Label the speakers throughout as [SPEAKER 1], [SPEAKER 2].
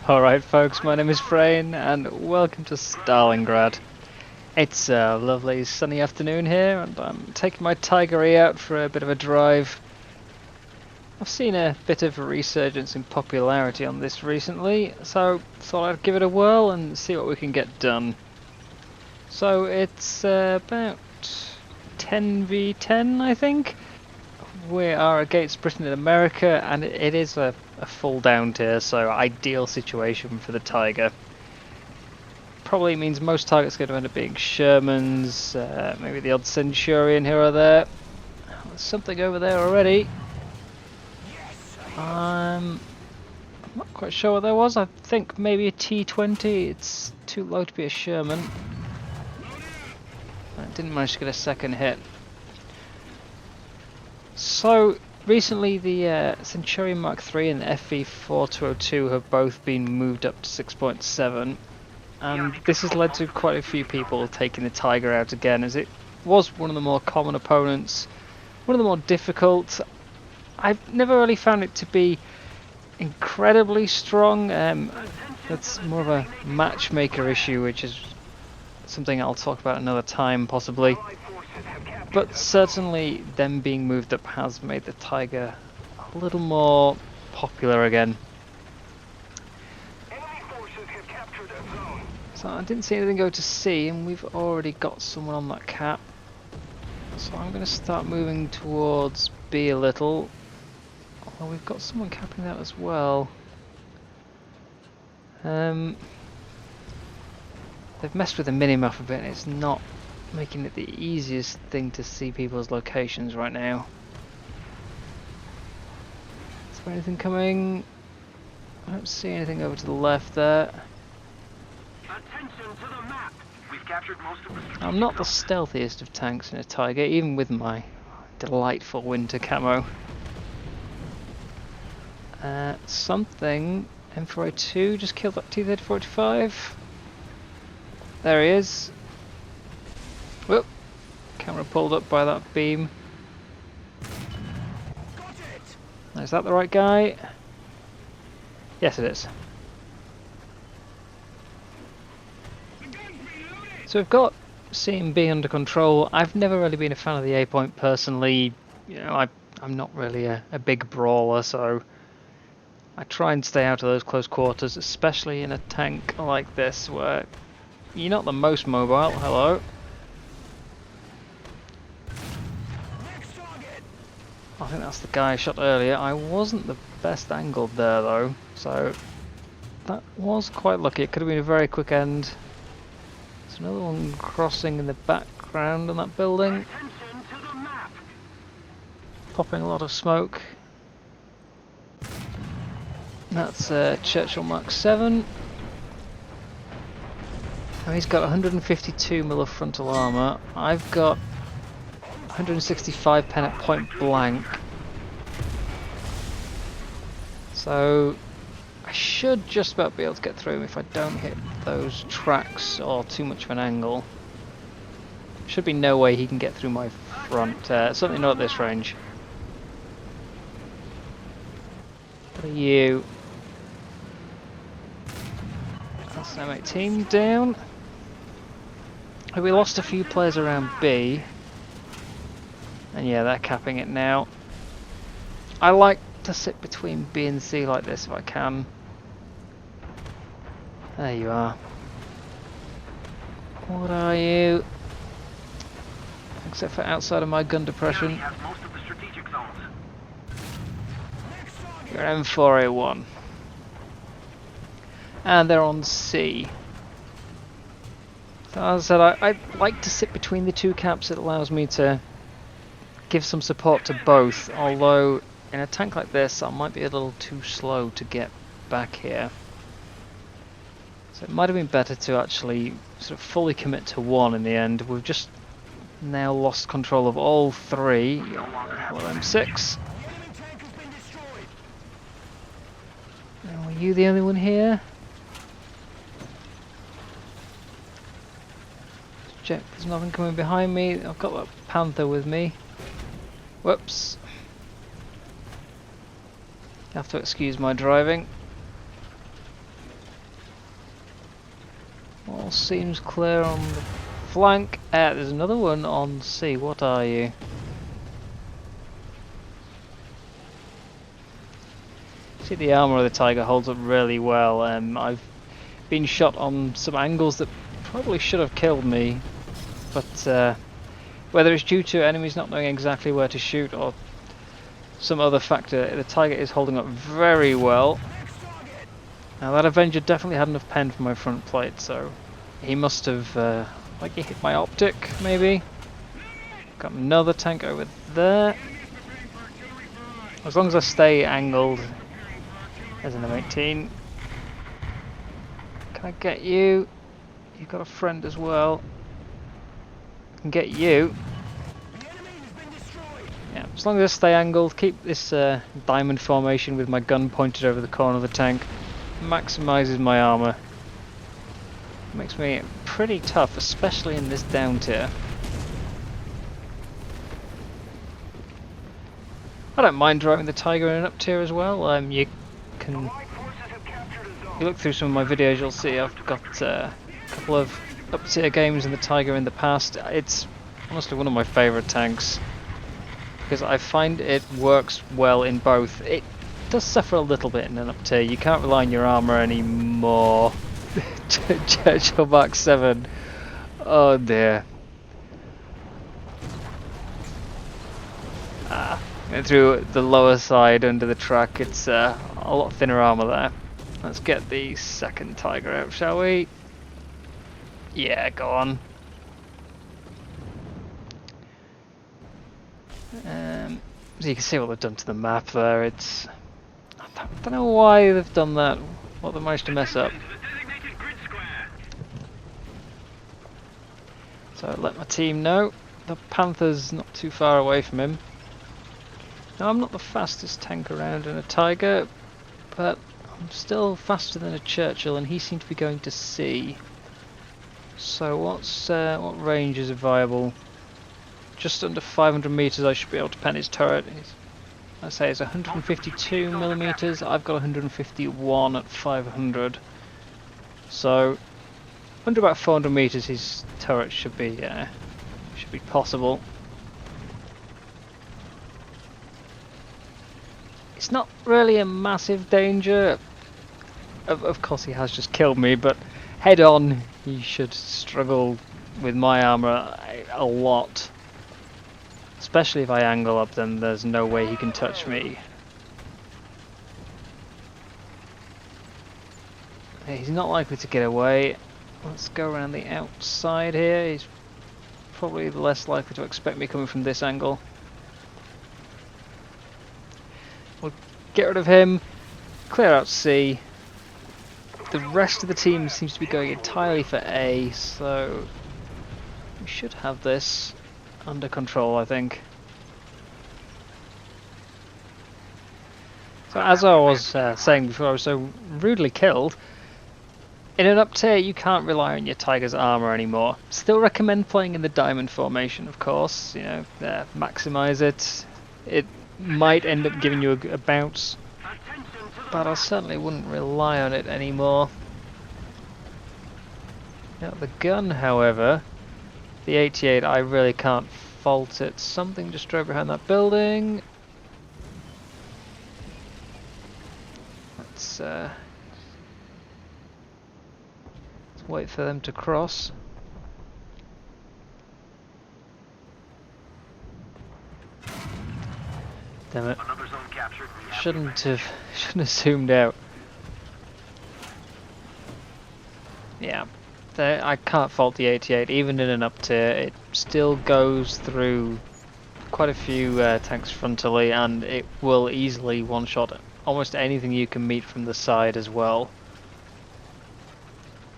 [SPEAKER 1] Alright folks, my name is Freyn and welcome to Stalingrad. It's a lovely sunny afternoon here and I'm taking my Tiger E out for a bit of a drive. I've seen a bit of a resurgence in popularity on this recently, so thought I'd give it a whirl and see what we can get done. So it's about 10v10 I think. We are against Britain and America and it is a full down tier, so ideal situation for the Tiger. Probably means most targets are going to end up being Shermans, maybe the odd Centurion here or there. There's something over there already. I'm not quite sure what that was. I think maybe a T-20. It's too low to be a Sherman. I didn't manage to get a second hit. So recently the Centurion Mark III and the FV4202 have both been moved up to 6.7, and this has led to quite a few people taking the Tiger out again, as it was one of the more common opponents, one of the more difficult. I've never really found it to be incredibly strong. That's more of a matchmaker issue, which is something I'll talk about another time possibly. But certainly them being moved up has made the Tiger a little more popular again. So I didn't see anything go to C, and we've already got someone on that cap. So I'm going to start moving towards B a little. Although we've got someone capping that as well. They've messed with the minimap a bit, and it's not making it the easiest thing to see people's locations right now. Is there anything coming? I don't see anything over to the left there.
[SPEAKER 2] Attention to the map. We've captured most of the
[SPEAKER 1] I'm not the stealthiest of tanks in a Tiger, even with my delightful winter camo. Something M4A2 just killed that T-3045. There he is. Whoop! Camera pulled up by that beam. Is that the right guy? Yes, it is. So we've got C and B under control. I've never really been a fan of the A point personally. You know, I'm not really a big brawler, so I try and stay out of those close quarters, especially in a tank like this where you're not the most mobile. Hello. I think that's the guy I shot earlier. I wasn't the best angled there though, so that was quite lucky. It could have been a very quick end. There's another one crossing in the background on that building. Popping a lot of smoke. That's Churchill Mark 7. Now he's got 152 mil of frontal armour. I've got 165 pen at point blank, so I should just about be able to get through him if I don't hit those tracks or too much of an angle. Should be no way he can get through my front, certainly not at this range. What are you? That's an M18 down. We lost a few players around B. And yeah, they're capping it now. I like to sit between B and C like this if I can. There you are. What are you? Except for outside of my gun depression. You're M4A1. And they're on C. So as I said, I like to sit between the two caps. It allows me to give some support to both, although in a tank like this I might be a little too slow to get back here. So it might have been better to actually sort of fully commit to one in the end. We've just now lost control of all three. Hello M6. Now, are you the only one here? Check, there's nothing coming behind me. I've got that Panther with me. Whoops. You have to excuse my driving. All seems clear on the flank. There's another one on C. What are you? See, the armour of the Tiger holds up really well. I've been shot on some angles that probably should have killed me, but whether it's due to enemies not knowing exactly where to shoot or some other factor, the Tiger is holding up very well. Now that Avenger definitely had enough pen for my front plate, so he must have like he hit my optic maybe. Got another tank over there. As long as I stay angled. There's an M18. Can I get you? You've got a friend as well. I can get you. Yeah, as long as I stay angled, keep this diamond formation with my gun pointed over the corner of the tank. Maximizes my armor. Makes me pretty tough, especially in this down tier. I don't mind driving the Tiger in an up tier as well. You look through some of my videos, you'll see I've got a couple of up tier games in the Tiger in the past. It's honestly one of my favourite tanks because I find it works well in both. It does suffer a little bit in an up tier. You can't rely on your armour anymore. Churchill Mark 7. Oh dear. And through the lower side under the track, it's a lot thinner armour there. Let's get the second Tiger out, shall we? Yeah, go on. So you can see what they've done to the map there. It's I don't know why they've done that. What they managed to mess up. So let my team know. The Panther's not too far away from him. Now I'm not the fastest tank around in a Tiger, but I'm still faster than a Churchill, and he seemed to be going to C. So what range is viable? Just under 500 meters I should be able to pen his turret. I say it's 152 millimeters. I've got 151 at 500. So under about 400 meters his turret should be possible. It's not really a massive danger. Of course he has just killed me, but head on he should struggle with my armour a lot. Especially if I angle up, then there's no way he can touch me. He's not likely to get away. Let's go around the outside here. He's probably less likely to expect me coming from this angle. We'll get rid of him, clear out C. The rest of the team seems to be going entirely for A, so we should have this under control, I think. So as I was saying before, I was so rudely killed. In an up tier, you can't rely on your Tiger's armor anymore. Still recommend playing in the diamond formation, of course. You know, maximize it. It might end up giving you a bounce, but I certainly wouldn't rely on it anymore. Now the gun, however, the 88, I really can't fault it. Something just drove behind that building. Let's wait for them to cross. Damn it! Shouldn't have zoomed out. Yeah, I can't fault the 88. Even in an up tier, it still goes through quite a few tanks frontally, and it will easily one-shot almost anything you can meet from the side as well.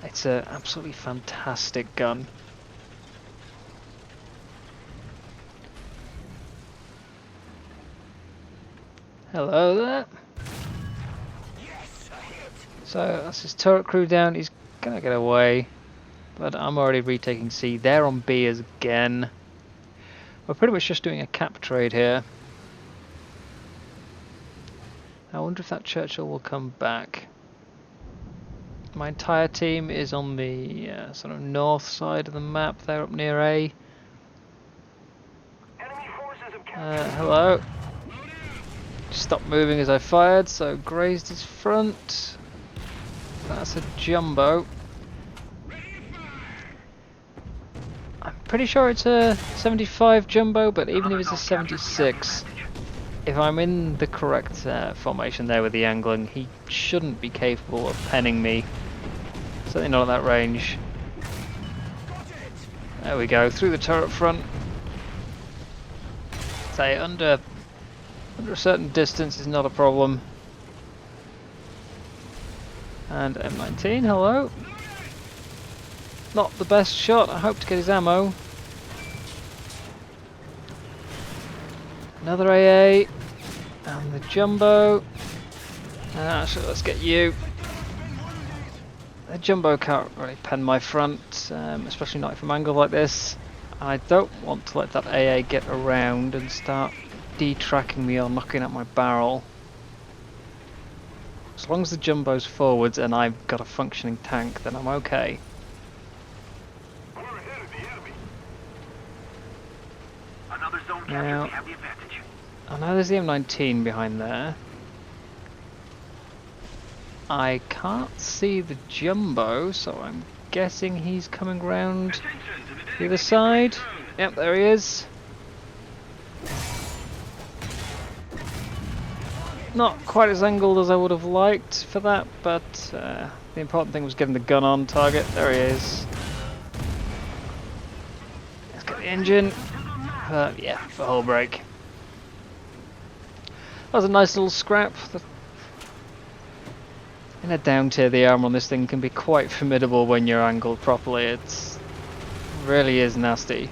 [SPEAKER 1] It's an absolutely fantastic gun. Hello there. So that's his turret crew down. He's gonna get away, but I'm already retaking C. They're on B again. We're pretty much just doing a cap trade here. I wonder if that Churchill will come back. My entire team is on the sort of north side of the map. They're up near A.
[SPEAKER 2] Enemy forces have captured.
[SPEAKER 1] Hello. Stop moving as I fired, so grazed his front. That's a jumbo. I'm pretty sure it's a 75 jumbo, but even if it's a 76, if I'm in the correct formation there with the angling, he shouldn't be capable of penning me. Certainly not at that range. There we go, through the turret front. Say under a certain distance is not a problem. And M19, hello. Not the best shot, I hope to get his ammo. Another AA. And the jumbo. Actually, let's get you. The jumbo can't really pen my front, especially not from an angle like this. I don't want to let that AA get around and start de-tracking me or knocking at my barrel. As long as the jumbo's forwards and I've got a functioning tank, then I'm okay.
[SPEAKER 2] We're ahead of the enemy. Another zone captured.
[SPEAKER 1] Now,
[SPEAKER 2] We have the advantage.
[SPEAKER 1] I know there's the M19 behind there. I can't see the jumbo, so I'm guessing he's coming round the other side. Yep, there he is. Not quite as angled as I would have liked for that, but the important thing was getting the gun on target. There he is. Let's get the engine. Yeah, for hull break. That was a nice little scrap. In a down tier, the armour on this thing can be quite formidable when you're angled properly. It really is nasty.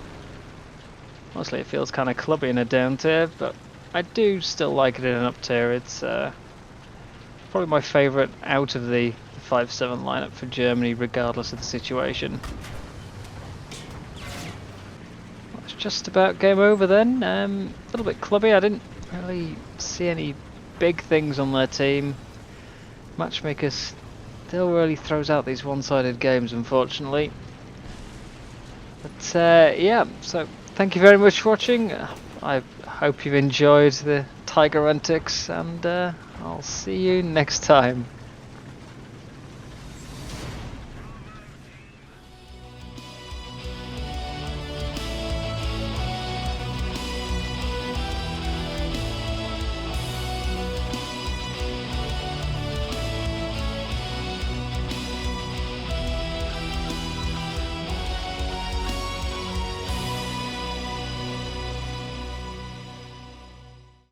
[SPEAKER 1] Mostly it feels kind of clubby in a down tier, but I do still like it in an up tier. It's probably my favourite out of the 5-7 lineup for Germany, regardless of the situation. That's just about game over then. A little bit clubby. I didn't really see any big things on their team. Matchmaker still really throws out these one-sided games, unfortunately. But yeah, so thank you very much for watching. I hope you've enjoyed the Tiger antics, and I'll see you next time.